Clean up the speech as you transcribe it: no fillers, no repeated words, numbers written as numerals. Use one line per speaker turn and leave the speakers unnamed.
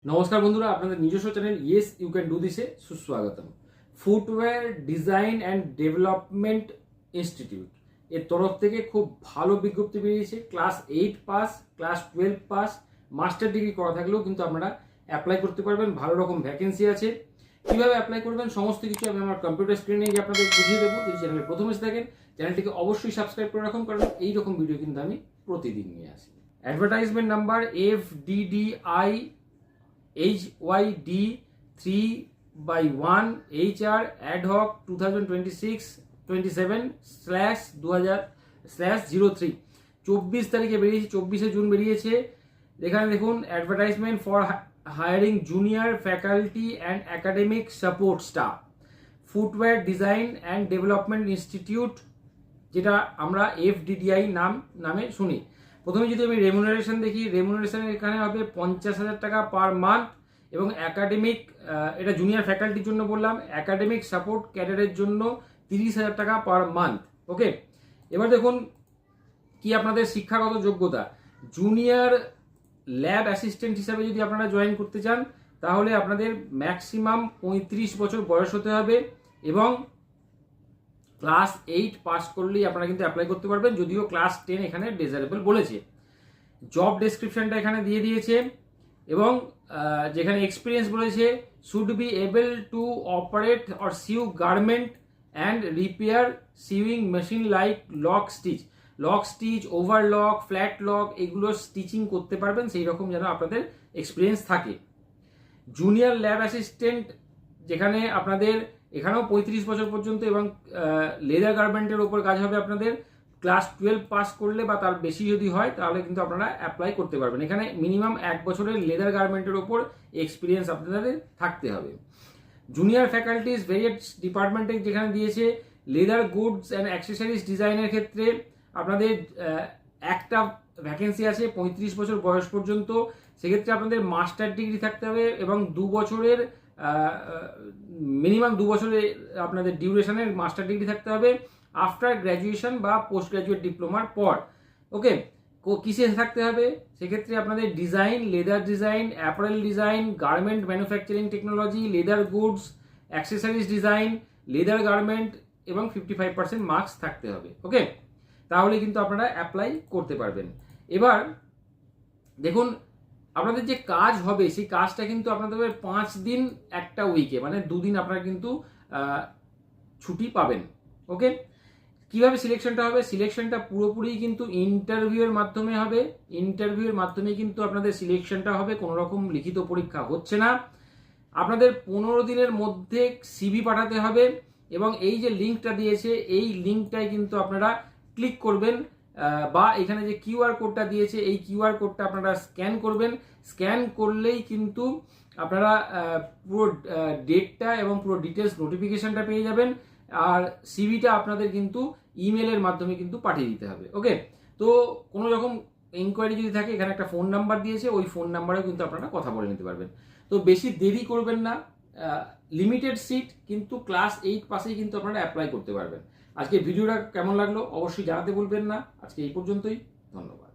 নমস্কার বন্ধুরা, আপনাদের নিজস্ব channel yes you can do this সুস্বাগতম। Footwear design and development institute এর তরফ থেকে খুব ভালো বিজ্ঞপ্তি বেরিয়েছে। Class 8 pass, class 12 pass, master degree করা থাকলেও কিন্তু আপনারা অ্যাপ্লাই করতে পারবেন। ভালো রকম ভ্যাকেন্সি আছে। কীভাবে অ্যাপ্লাই করবেন সমস্ত কিছু আমি আমার কম্পিউটার স্ক্রিনে গিয়ে আপনাদের বুঝিয়ে দেবো। যদি চ্যানেলে প্রথম এসে থাকেন চ্যানেলটিকে অবশ্যই সাবস্ক্রাইব করে রাখুন, কারণ এইরকম ভিডিও কিন্তু আমি প্রতিদিন নিয়ে আসি। Advertisement number FDDI HYD 3/1 HR ad hoc 2026-27/2000/03 24 তারিখে বেরিয়েছে, 24শে জুন বেরিয়েছে। এখানে দেখুন, advertisement for hiring junior faculty and academic support staff, footwear design and development institute, যেটা আমরা FDDI নামে শুনি। প্রথমে যদি আমি রেমুনারেশন দেখি, রেমুনারেশন এখানে হবে 50,000 টাকা পার মান্থ, এবং একাডেমিক, এটা জুনিয়র ফ্যাকাল্টির জন্য বললাম, একাডেমিক সাপোর্ট ক্যাডারের জন্য 30,000 টাকা পার মান্থ। ওকে, এবার দেখুন কি আপনাদের শিক্ষাগত যোগ্যতা। জুনিয়র ল্যাব অ্যাসিস্ট্যান্ট হিসাবে যদি আপনারা জয়েন করতে চান তাহলে আপনাদের ম্যাক্সিমাম 35 বছর বয়স হতে হবে, এবং ক্লাস 8 পাস করলেই আপনারা কিন্তু অ্যাপ্লাই করতে পারবেন, যদিও ক্লাস 10 এখানে ডিজারেবল বলেছে। জব ডেসক্রিপশনটা এখানে দিয়ে দিয়েছে, এবং যেখানে এক্সপিরিয়েন্স বলেছে should be able to operate or sew garment and repair sewing machine like lock stitch, overlock, flat lock, এগুলো স্টিচিং করতে পারবেন, সেই রকম যেন আপনাদের এক্সপিরিয়েন্স থাকে। জুনিয়র ল্যাব অ্যাসিস্ট্যান্ট, যেখানে আপনাদের এখানেও 35 বছর পর্যন্ত, এবং লেদার গার্মেন্টের ওপর কাজ হবে আপনাদের। ক্লাস 12 পাস করলে বা তার বেশি যদি হয় তাহলে কিন্তু আপনারা অ্যাপ্লাই করতে পারবেন। এখানে মিনিমাম 1 বছরের লেদার গার্মেন্টের ওপর এক্সপিরিয়েন্স আপনাদের থাকতে হবে। জুনিয়র ফ্যাকাল্টিজ ভেরিয়াস ডিপার্টমেন্টে যেখানে দিয়েছে, লেদার গুডস অ্যান্ড অ্যাক্সেসরিজ ডিজাইনের ক্ষেত্রে আপনাদের একটা ভ্যাকেন্সি আছে 35 বছর বয়স পর্যন্ত। সেক্ষেত্রে আপনাদের মাস্টার ডিগ্রি থাকতে হবে, এবং 2 বছরের মিনিমাম 2 বছরের আপনাদের ডিউরেশনের মাস্টার ডিগ্রি থাকতে হবে আফটার গ্র্যাজুয়েশন বা পোস্ট গ্র্যাজুয়েট ডিপ্লোমার পর। ওকে, কিসে থাকতে হবে সেক্ষেত্রে আপনাদের design, leather design, apparel design, garment manufacturing technology, leather goods, accessories design, leather garment, এবং 55% মার্কস থাকতে হবে। ওকে, তাহলে কিন্তু আপনারা অ্যাপ্লাই করতে পারবেন। এবার দেখুন, আপনাদের যে কাজ হবে সেই কাজটা কিন্তু আপনাদের 5 দিন একটা উইকে, মানে 2 দিন আপনারা কিন্তু ছুটি পাবেন। ওকে, কিভাবে সিলেকশনটা হবে? সিলেকশনটা পুরোপুরি কিন্তু ইন্টারভিউয়ের মাধ্যমে হবে। ইন্টারভিউয়ের মাধ্যমে কিন্তু আপনাদের সিলেকশনটা হবে, কোনো রকম লিখিত পরীক্ষা হচ্ছে না। আপনাদের 15 দিনের মধ্যে সিভি পাঠাতে হবে, এবং এই যে লিঙ্কটা দিয়েছে এই লিঙ্কটাই কিন্তু আপনারা ক্লিক করবেন, বা এখানে যে কিউআর কোডটা দিয়েছে এই কিউআর কোডটা আপনারা স্ক্যান করবেন। স্ক্যান করলেই কিন্তু আপনারা পুরো ডেটটা এবং পুরো ডিটেলস নোটিফিকেশনটা পেয়ে যাবেন, আর সিভিটা আপনাদের কিন্তু ইমেলের মাধ্যমে কিন্তু পাঠিয়ে দিতে হবে। ওকে, তো কোনো রকম ইনকোয়ারি যদি থাকে এখানে একটা ফোন নাম্বার দিয়েছে, ওই ফোন নাম্বারেও কিন্তু আপনারা কথা বলে নিতে পারবেন। তো বেশি দেরি করবেন না, লিমিটেড সিট, কিন্তু ক্লাস 8 পাসেই কিন্তু আপনারা অ্যাপ্লাই করতে পারবেন। আজকে ভিডিওটা কেমন লাগলো অবশ্যই জানাতে ভুলবেন না। আজকে এই পর্যন্তই, ধন্যবাদ।